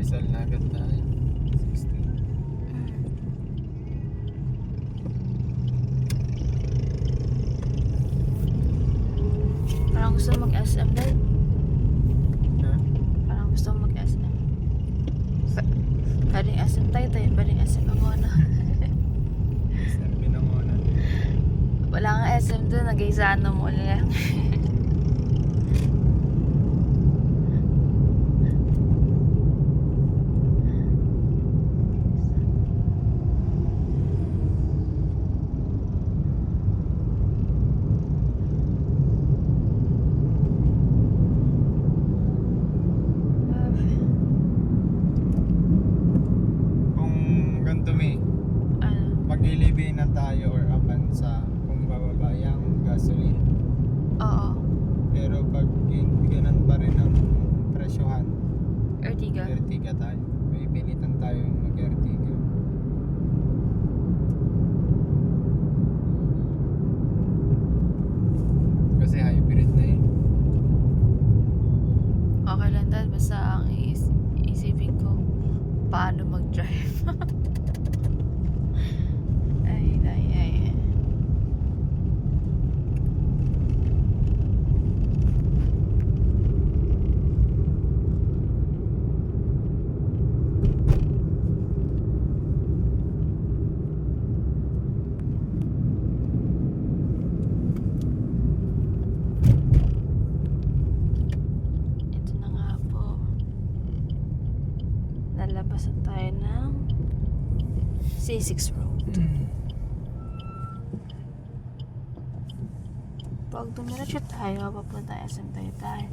Rizal na agad tayo. 16. Parang gusto mag-SM din. Ha? Parang gusto mag-SM. Pwedeng SM tayo, pwedeng SM ako na. Sabi na muna. Wala nga SM doon, nag-isa mo lang. Kung ganito may Ano? mag-ilibin na tayo or upan sa kung bababa yung gasoline. Oo. Pero pag ganun pa rin ang presyohan, Ertiga. Ertiga tayo. May pilitan tayo mag-Ertiga. Kasi hybrid na yun. Okay lang dahil basta ang isipin ko paano mag-drive. ay. Ito na nga po. Nalabasan tayo ng C6 Road. Pag dumiretso tayo, papunta tayo SM tayo.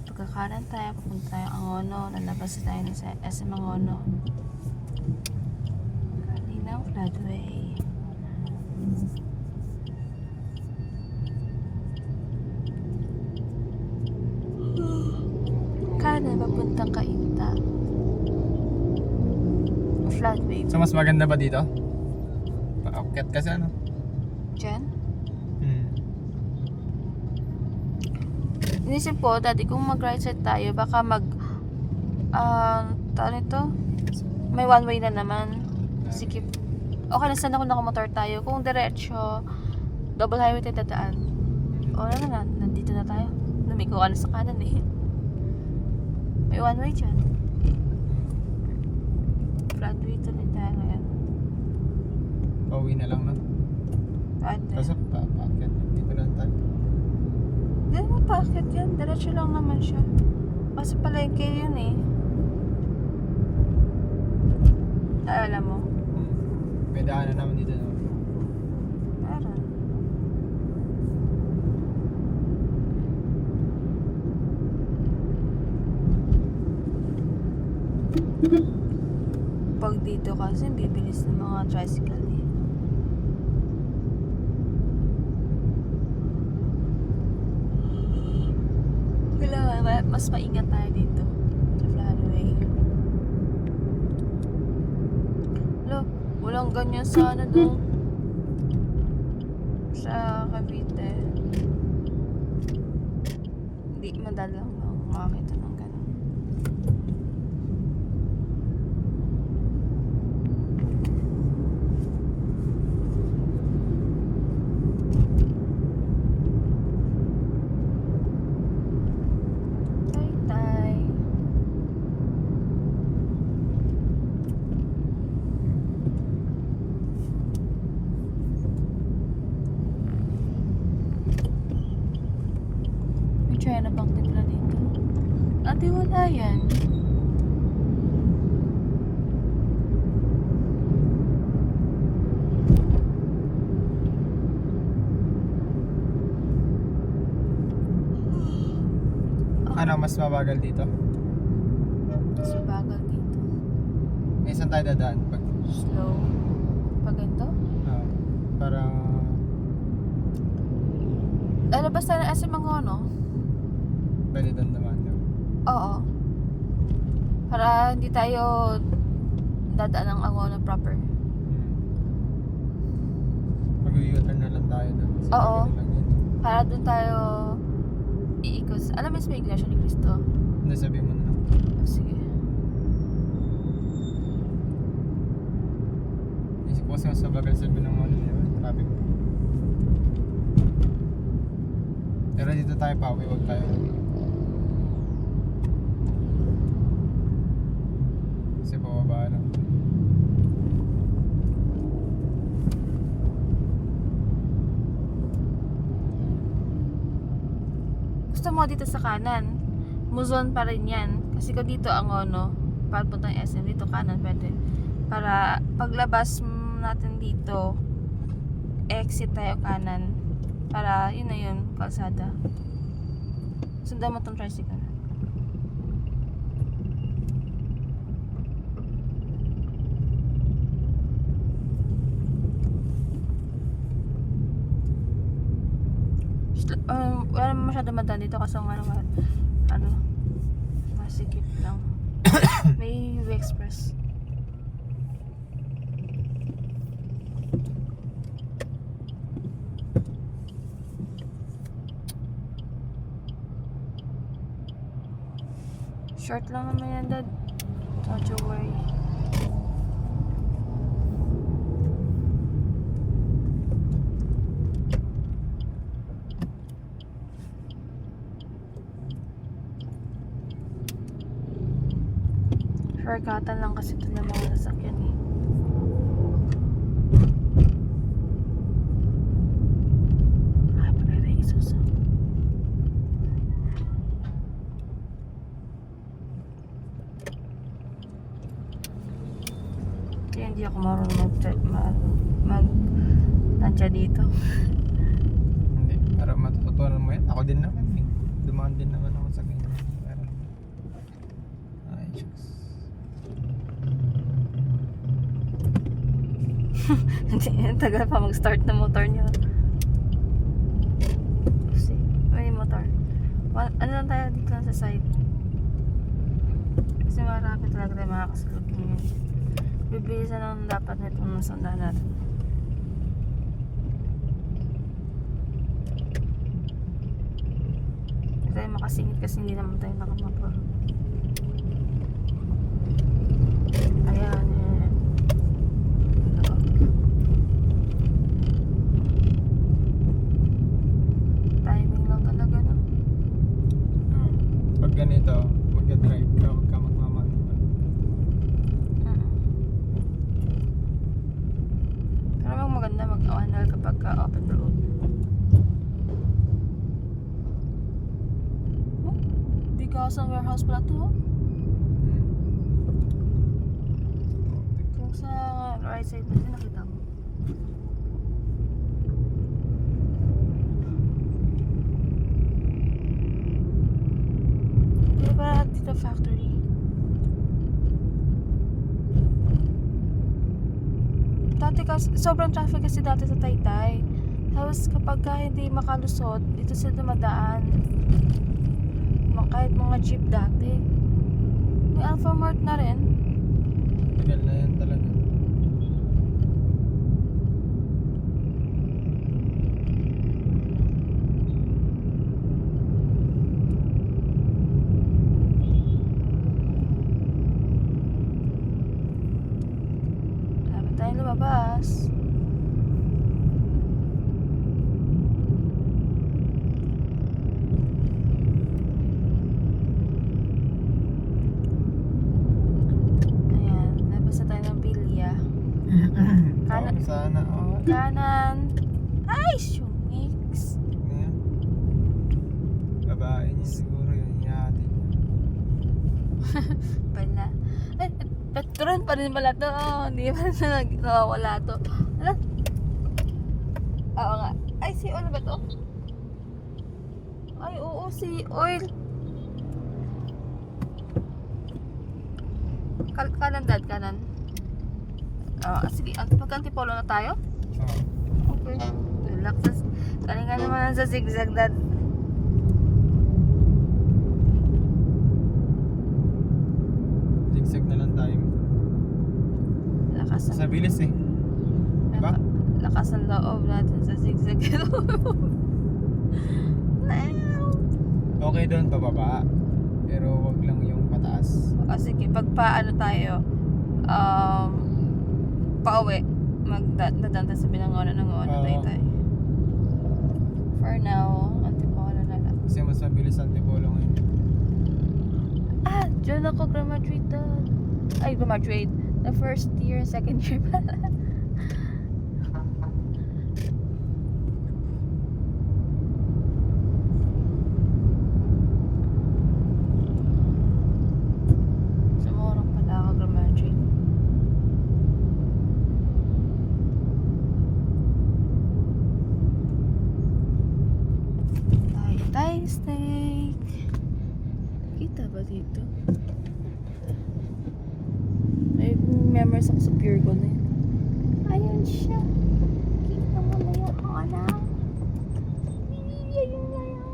Pagkakanan tayo, papunta tayo Angono. Lalabas tayo ng SM Angono. Kalinaw Floodway. Kanan, papuntang Cainta. Floodway. So mas maganda ba dito? Paakyat kasi ano? Diyan? Hmm. Inisip ko, dati kung mag-right side tayo, baka tawag ito? May one way na naman. Sikip. Okay na sana kung nakamotor tayo. Kung diretso, double highway tayo dadaan. O na, nandito na tayo. Lumiko ka na sa kanan eh. May one way dyan. Flat way tuloy tayo ngayon. Pauwi na lang, no? Pwede. Kasi paakyat. Dito lang tayo. Hindi mo bakit yan. Diretso lang naman siya. Kasi palengke yun eh. Ay, alam mo. May daanan naman dito, no? Meron. Pag dito kasi, bibilis ng mga tricycle eh. Kailangan, mas maingat tayo dito. Sa Floodway. Look, walang ganyan sa ano doon. Sa Cavite. Hindi madalang makakita ng ganun. Tay. May China Bank din pala dito. Ate, wala yan. Ano, mas mabagal dito? Mas bagal dito. Eh, saan tayo dadaan? Pag, Slow. Pag ganito? parang... Lalabas tayo ng SM Angono? Pwede doon naman, no? Oo. Para hindi tayo dadaan ng Angono proper. Mag-u-U-turn na lang tayo doon. Kasi Oo. magaling lang yun. Para doon tayo iikot. Alam mo yung Iglesia ni Cristo? Hindi, sabi mo na lang. Oh, sige. Sa bagal sabi ng ano yun, traffic. Pero dito tayo pauwi, huwag tayo. Kasi pababa lang. Gusto mo dito sa kanan, Muzon pa rin yan. Kasi kung dito ang ano, papuntang SM, dito kanan pwede. Para paglabas natin dito, exit tayo kanan. Para yun na yun, kalsada. Sundan mo tong tricycle. Wala naman masyado madaan dito kasi nga ano, masikip lang. May UV Express. Short lang naman yan, Dad. Don't you worry. Shortcutan lang kasi ito ng mga sasakyan eh. Ay, pala na isuso. Kaya hindi ako marunong mag-tansya dito. Hindi, para matututunan mo yan. Ako din naman eh. Dumaan din naman ako sa ganyan. Pero, ay, shucks. Hindi, tagal pa mag-start ng motor niya. See, may motor. Ano lang tayo dito lang sa side. Kasi marami talaga tayo makakasalubong yun. Bibilisan lang dapat na itong nasundahan natin. Hindi tayo makasingit kasi hindi naman tayo nakamotor. Ayan, ayan. Timing lang talaga, no? Pag ganito, mag-drive ka, huwag ka magmamanual. Pero maganda mag-manual kapag open road. Oh, Bigasan warehouse pala to, oh. Kung sa right side natin nakita mo. Di ba dito factory? Dati kasi, sobrang traffic kasi dati sa Taytay. Tapos kapag hindi makalusot, dito sila dumadaan. Kahit mga jeep dati. May Alpha Mart na rin. Tagal na yan talaga. Dapat tayong lumabas. Ayan, labas na tayo ng Pilya. Kanan. Ako sana, oh. Kanan. Ay, shumix. Ano yan? Babae niya siguro yun, yate niya. Pala. Ay, Petron pa rin pala to. Oh, hindi pa rin nawawala to. Ano? Oo nga. Ay, si oil ba to? Ay, oo, si oil. Kanan, Dad, kanan. Sige, magkantipolo na tayo? Oo. Okay. Relax. Kanina naman sa zigzag, Dad. Zigzag na lang tayo. Lakas Sa bilis eh. Diba? Lakas ang loob natin sa zigzag. Okay doon pababa. Pero wag lang yung pataas. Sige, pag paano tayo, pauwi, magdadanta sa Binangonan ng Oo. Taytay. For now, Antipolo na lang. Kasi mas mabilis ang Antipolo ngayon. Ah, dyan ako graduate. Graduate. The first year, second year pala. Sa Morong pala ako graduate. Taytay steak. Kita ba dito? May memories ako sa Pure Gold na yun. Ayun siya. Kita mo na yung anak. Ayun na yan.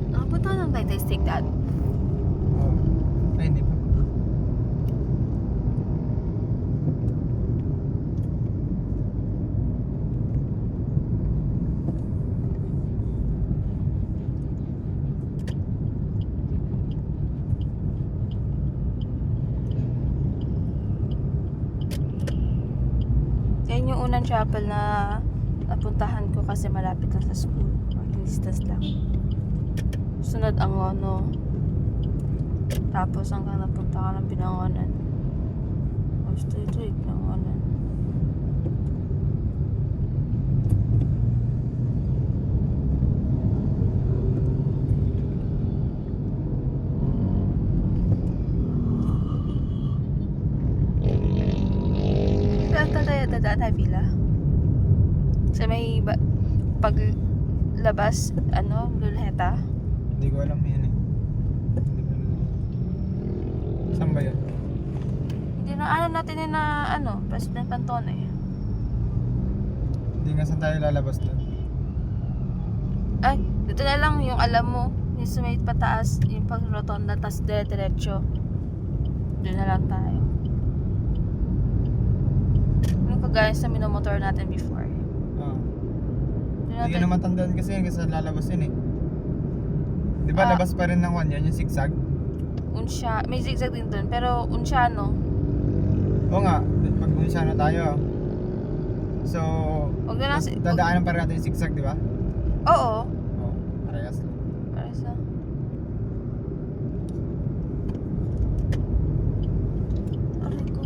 Nakapunta ka ng Taytay steak, Dad. Oo. Ay, hindi pa. Yan yung unang chapel na napuntahan ko kasi malapit lang sa school. Walking distance lang. Sunod ang ano. Tapos hanggang napunta ka ng Binangonan. Gusto ito Binangonan. Dadaan pila. Sa may paglabas, Lulheta. Hindi ko alam yan eh. Hindi ko alam. Saan ba yun? Hindi na natin yun na President Cantone. Hindi nga saan tayo lalabas doon. Ay, dito na lang yung alam mo. Yung sa may pataas, yung pag rotonda, tas diretso. Doon na lang tayo. Yung kagaya sa minomotor natin before. Oo. Doon Hindi ka natin, naman tandaan kasi yan kasi lalabas yun eh. Di ba labas pa rin ng one yan, yung zigzag? Unsya, may zigzag din doon, pero Unsyano. Oo nga, pag unsya na tayo. So, Huwag na lang dadaanan pa rin natin yung zigzag, di ba? Oo. Oo, parehas. Para sa... Aray ko.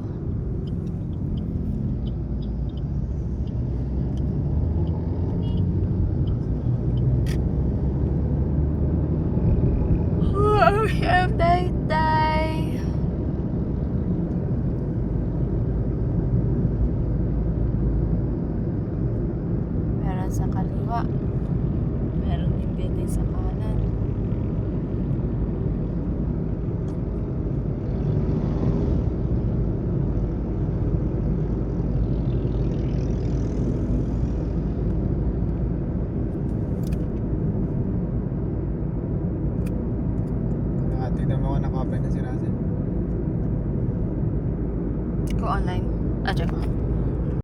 Taytay. Meron sa kaliwa. Meron din building sa kanan. Tignan mo ako, naka-open na si Russell. Go online. Check mo.